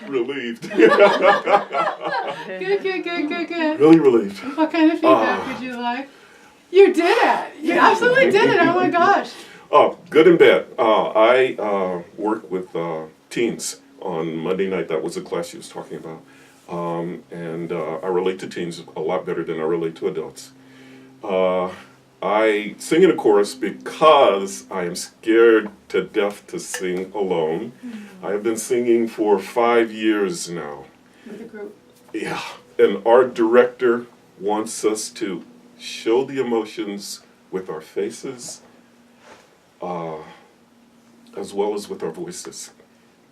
Relieved. Good. Really relieved. What kind of feedback would you like? You did it. You absolutely did it. Oh my gosh. Oh, good and bad. I work with teens on Monday night. That was the class she was talking about. And I relate to teens a lot better than I relate to adults. I sing in a chorus because I am scared to death to sing alone. I have been singing for 5 years now. With a group. Yeah, and our director wants us to show the emotions with our faces, as well as with our voices.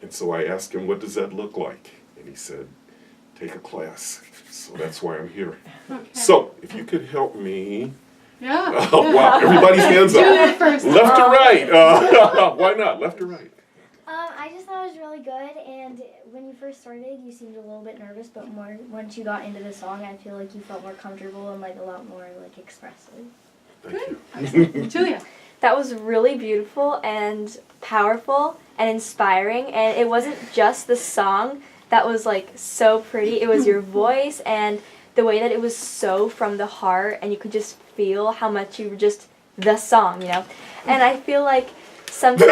And so I asked him, what does that look like? And he said, take a class. So that's why I'm here. Okay. So if you could help me. Yeah. Oh, wow, everybody's hands up. Julia first. Left or right? Why not? Left or right? I just thought it was really good, and when you first started, you seemed a little bit nervous, but more once you got into the song, I feel like you felt more comfortable and like a lot more like expressive. Thank you. Julia. That was really beautiful and powerful and inspiring, and it wasn't just the song that was like so pretty, it was your voice and the way that it was so from the heart, and you could just feel how much you were just the song, you know? And I feel like sometimes,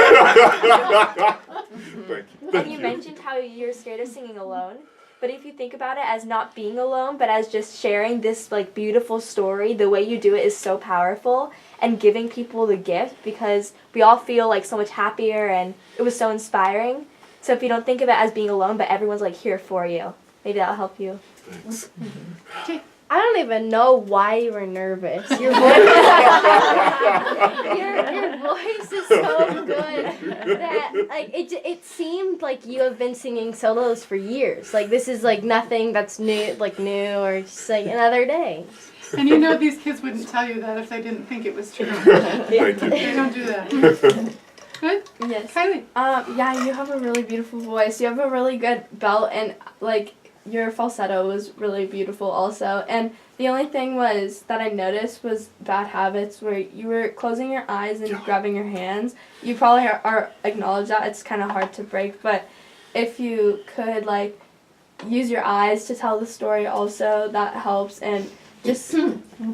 and you mentioned how you're scared of singing alone, but if you think about it as not being alone, but as just sharing this like beautiful story, the way you do it is so powerful, and giving people the gift, because we all feel like so much happier, and it was so inspiring. So if you don't think of it as being alone, but everyone's like here for you, maybe that'll help you. Thanks. I don't even know why you were nervous. Your voice, your voice is so good that like it seemed like you have been singing solos for years. Like this is like nothing that's new or just like another day. And you know these kids wouldn't tell you that if they didn't think it was true. Thank you. They don't do that. Good? Yes. Kylie. Yeah, you have a really beautiful voice. You have a really good belt, and like your falsetto was really beautiful also. And the only thing was that I noticed was bad habits where you were closing your eyes and grabbing your hands. You probably are acknowledge that it's kind of hard to break, but if you could like use your eyes to tell the story also, that helps. And just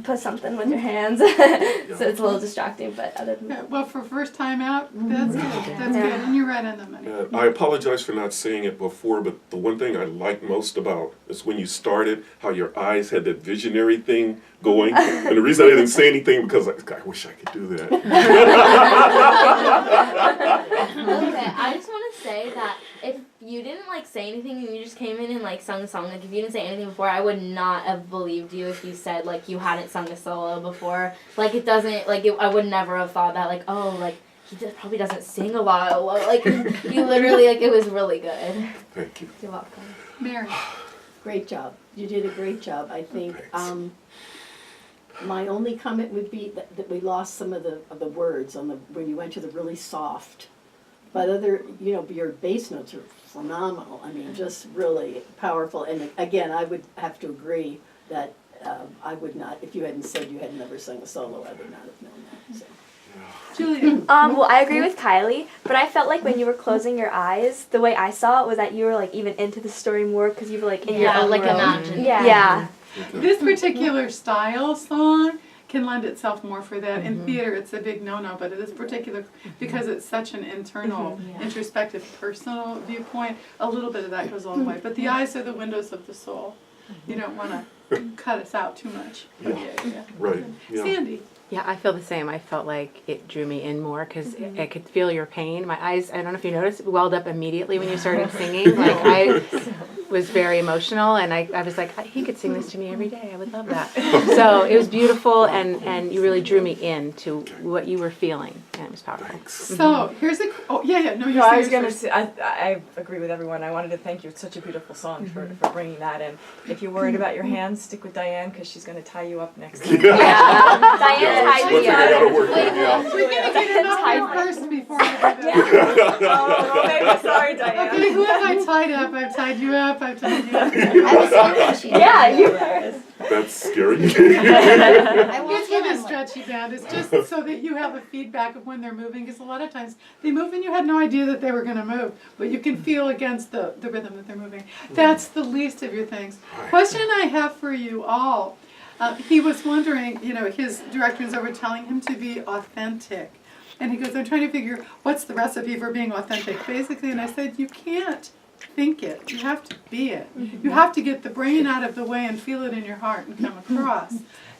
put something with your hands. So it's a little distracting, but other than that. Well, for first time out, that's good. That's good. And you're right on the money. I apologize for not saying it before, but the one thing I like most about is when you started, how your eyes had that visionary thing going. And the reason I didn't say anything because I wish I could do that. Okay, I just want to say that if you didn't like say anything and you just came in and like sung a song, like if you didn't say anything before, I would not have believed you if you said like you hadn't sung a solo before. Like it doesn't, like I would never have thought that like, oh, like he probably doesn't sing a lot. Like you literally, like it was really good. Thank you. You're welcome. Mary. Great job. You did a great job, I think. Thanks. My only comment would be that we lost some of the words on when you went to the really soft. But your bass notes are phenomenal. I mean, just really powerful. And again, I would have to agree that I would not, if you hadn't said you had never sung a solo, I would not have known that. So. Julia. Well, I agree with Kylie, but I felt like when you were closing your eyes, the way I saw it was that you were like even into the story more because you were like in your own like world. imagine. Yeah. This particular style song can lend itself more for that. In theater, it's a big no-no, but it is particular because it's such an internal, introspective, personal viewpoint. A little bit of that goes all the way. But the eyes are the windows of the soul. You don't want to cut us out too much. Yeah. Right. Yeah. Sandy. Yeah, I feel the same. I felt like it drew me in more because I could feel your pain. My eyes, I don't know if you noticed, welled up immediately when you started singing. Like I was very emotional, and I was like, he could sing this to me every day. I would love that. So it was beautiful, and you really drew me in to what you were feeling, and it was powerful. Thanks. So here's a. Oh yeah. No, No, I was gonna say. I agree with everyone. I wanted to thank you. It's such a beautiful song for bringing that in. If you're worried about your hands, stick with Diane because she's gonna tie you up next time. Diane tied Let's me figure out how to work that, yeah. We're gonna get it up here first before we do that. Oh, maybe. Sorry, Diane. Okay, who have I tied up? I've tied you up. I've tied you up. I was hoping she did. Yeah, you were. That's scary. I won't It's say with a I'm like, stretchy band. It's just so that you have a feedback of when they're moving. Because a lot of times they move and you had no idea that they were going to move, but you can feel against the rhythm that they're moving. That's the least of your things. Question I have for you all. He was wondering, you know, his directors over telling him to be authentic. And he goes, I'm trying to figure what's the recipe for being authentic, basically. And I said, you can't think it. You have to be it. You have to get the brain out of the way and feel it in your heart and come across.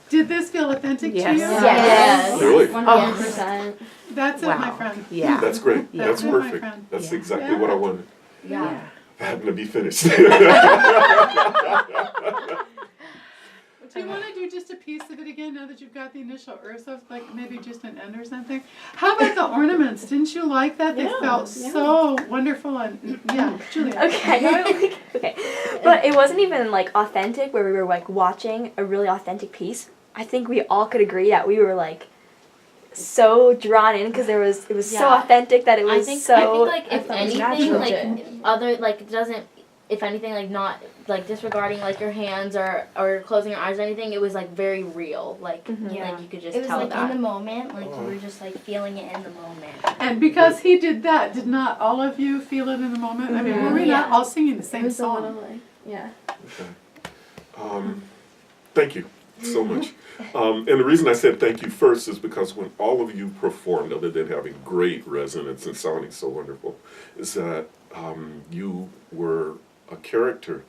Did this feel authentic to you? Yes. Really? 100%. That's it, my Wow. friend. Yeah. That's great. Yeah. That's Yeah, my perfect. friend. That's Yeah. exactly what I wanted. Yeah. I happen to be finished. Do you want to do just a piece of it again now that you've got the initial Ursa, like maybe just an end or something? How about the ornaments? Didn't you like that? They felt so wonderful and yeah, Julia. Okay. Okay. But it wasn't even like authentic where we were like watching a really authentic piece. I think we all could agree that we were like so drawn in because it was so Yeah. authentic that it was I think so like if thought it was anything natural. like other like it doesn't if anything like not like disregarding like your hands or closing your eyes or anything, it was like very real. Like Yeah. like you could just it was tell like that. in the moment, like you were just like feeling it in the moment. And because he did that, did not all of you feel it in the moment? I mean, were we not Yeah. all singing the It same was a little song? like, yeah. Thank you so much. And the reason I said thank you first is because when all of you performed, other than having great resonance and sounding so wonderful, is that you were a character.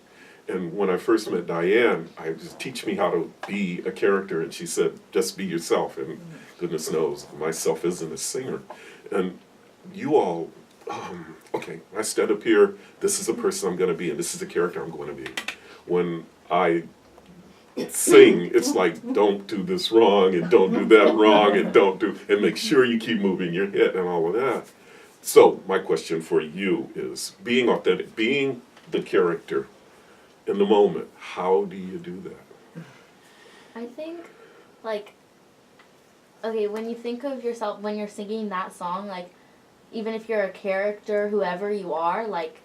And when I first met Diane, I was teach me how to be a character, and she said, just be yourself. And goodness knows, myself isn't a singer. And you all, okay, I stand up here, this is the person I'm going to be, and this is the character I'm going to be. When I sing, it's like, don't do this wrong, and don't do that wrong, and make sure you keep moving your head and all of that. So, my question for you is, being authentic, being the character in the moment, how do you do that? I think, like, okay, when you think of yourself, when you're singing that song, like, even if you're a character, whoever you are, like,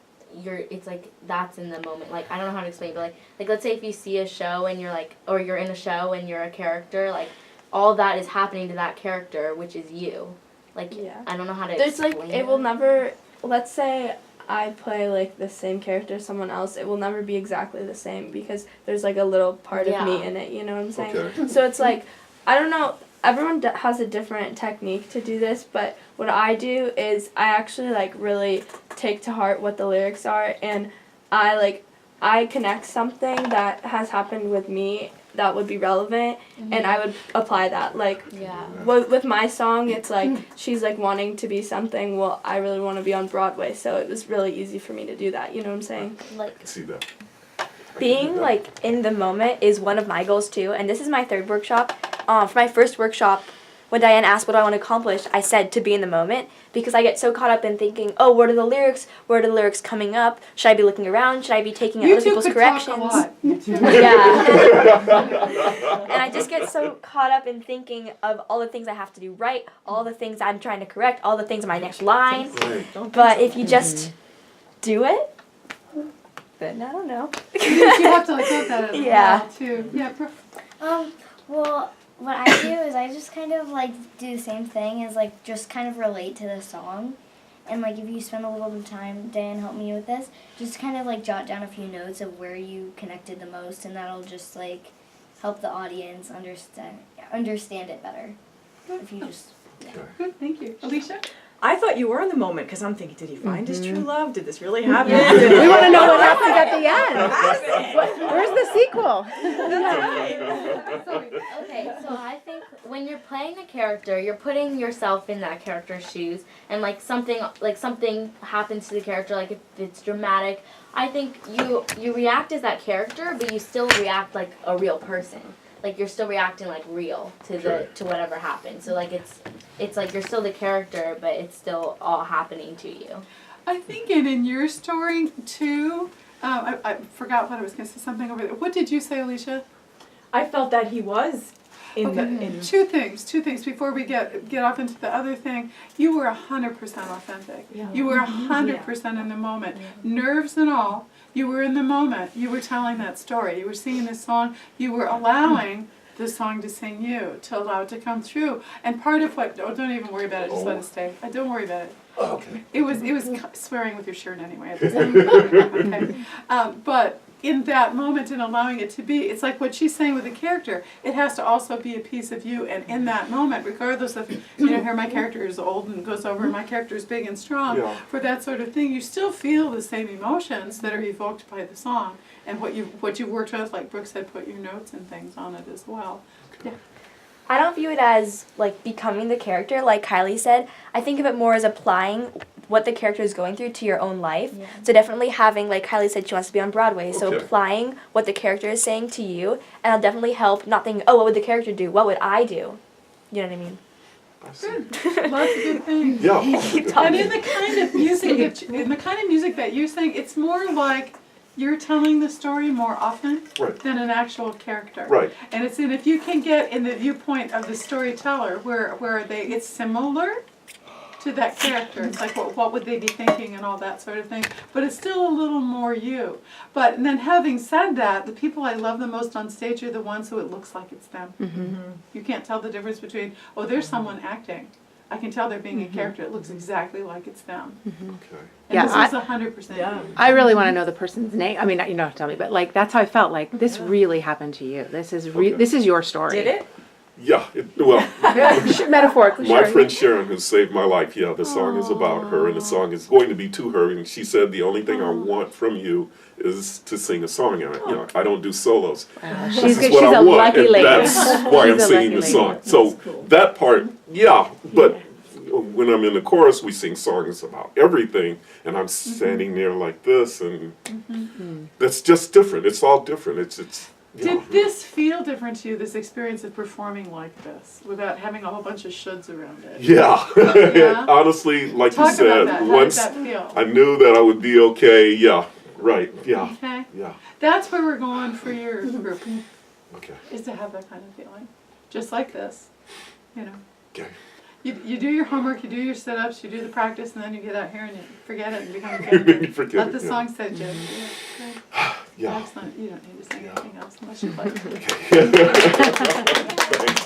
it's like, that's in the moment. Like, I don't know how to explain, but, like, let's say if you see a show and you're, like, or you're in a show and you're a character, like, all that is happening to that character, which is you. Like, Yeah. I don't know how to There's explain like it will never. Let's say I play like the same character as someone else. It will never be exactly the same because there's like a little part of me Yeah. in it. You know what I'm saying? Okay. So it's like I don't know. Everyone has a different technique to do this, but what I do is I actually like really take to heart what the lyrics are, and I connect something that has happened with me that would be relevant, and I would apply that. Like Yeah. with my song, it's like she's like wanting to be something. Well, I really want to be on Broadway, so it was really easy for me to do that. You know what I'm saying? Like, I see that. being like in the moment is one of my goals too, and this is my third workshop. For my first workshop, when Diane asked what do I want to accomplish, I said to be in the moment because I get so caught up in thinking, oh, what are the lyrics? Where are the lyrics coming up? Should I be looking around? Should I be taking out You Oh, other two people's could corrections? talk a lot. You two. Yeah. And I just get so caught up in thinking of all the things I have to do right, all the things I'm trying to correct, all the things in my next line. Right. But if you just do it, then I don't know. You have to like look at it Yeah. well, too. Yeah. Well, what I do is I just kind of like do the same thing as like just kind of relate to the song. And like if you spend a little bit of time, Dan help me with this, just kind of like jot down a few notes of where you connected the most, and that'll just like help the audience understand it better. If you just Good, thank you. Alicia? I thought you were in the moment because I'm thinking, did he find his true love? Did this really happen? We want to know what happens at the end. Happened. Where's the sequel? okay, so I think when you're playing a character, you're putting yourself in that character's shoes, and like something happens to the character, like if it's dramatic. I think you react as that character, but you still react like a real person. Like you're still reacting like real to whatever happened. So like it's like you're still the character, but it's still all happening to you. I think in your story too, I forgot what I was going to say, something over there. What did you say, Alicia? I felt that he was in the. Two things before we get off into the other thing. You were 100% authentic. Yeah. You were 100% in the moment, nerves and all. You were in the moment. You were telling that story. You were singing this song. You were allowing the song to sing you, to allow it to come through. And part of what, oh, don't even worry about it, just let it stay. Don't worry about it. Okay. It was swearing with your shirt anyway at the time. Okay. But in that moment, in allowing it to be, it's like what she's saying with the character. It has to also be a piece of you, and in that moment, regardless of, here my character is old and goes over, and my character is big and strong, Yeah. for that sort of thing, you still feel the same emotions that are evoked by the song, and what you've worked with, like Brooke said, put your notes and things on it as well. I don't view it as like becoming the character, like Kylie said. I think of it more as applying what the character is going through to your own life. Yeah. So definitely having, like Kylie said, she wants to be on Broadway. So Okay. applying what the character is saying to you, and it'll definitely help not thinking, oh, what would the character do? What would I do? You know what I mean? I see. Lots of good things. Yeah. And in the kind of music that you sing, it's more like you're telling the story more often Right. than an actual character. Right. And it's if you can get in the viewpoint of the storyteller where it's similar to that character. It's like what would they be thinking and all that sort of thing. But it's still a little more you. But and then having said that, the people I love the most on stage are the ones who it looks like it's them. You can't tell the difference between, oh, there's someone acting. I can tell they're being a character. It looks exactly like it's them. Okay. And Yeah, this is 100% Yeah. you. I really want to know the person's name. I mean, you don't have to tell me, but like that's how I felt. Like this really happened to you. This is Okay. this is your story. Did it? Yeah. Well, Metaphorically, my sure. friend Sharon, who saved my life, yeah, the song is about her, and the song is going to be to her. And she said, the only thing I want from you is to sing a song. And I don't do solos. Wow, This she's is good. what She's I a want, lucky and lady. that's why I'm She's a singing the lucky song. lady. So That's cool. that part, yeah, but when I'm in the chorus, we sing songs about everything, and I'm standing there like this, and that's just different. It's all different. It's yeah. Did this feel different to you, this experience of performing like this, without having a whole bunch of shoulds around it? Yeah. Yeah? Honestly, like Talk you said, about that. How did once that feel? I knew that I would be okay. Yeah. Right. Yeah. Okay. Yeah. That's where we're going for your group, Okay. is to have that kind of feeling. Just like this, you know. Okay. You do your homework, you do your sit-ups, you do the practice, and then you get out here and you forget it and become a character. You forget Let it, the yeah. song set you. Yeah, great. Yeah. Excellent. You don't need to sing anything else unless you'd like to. Thanks.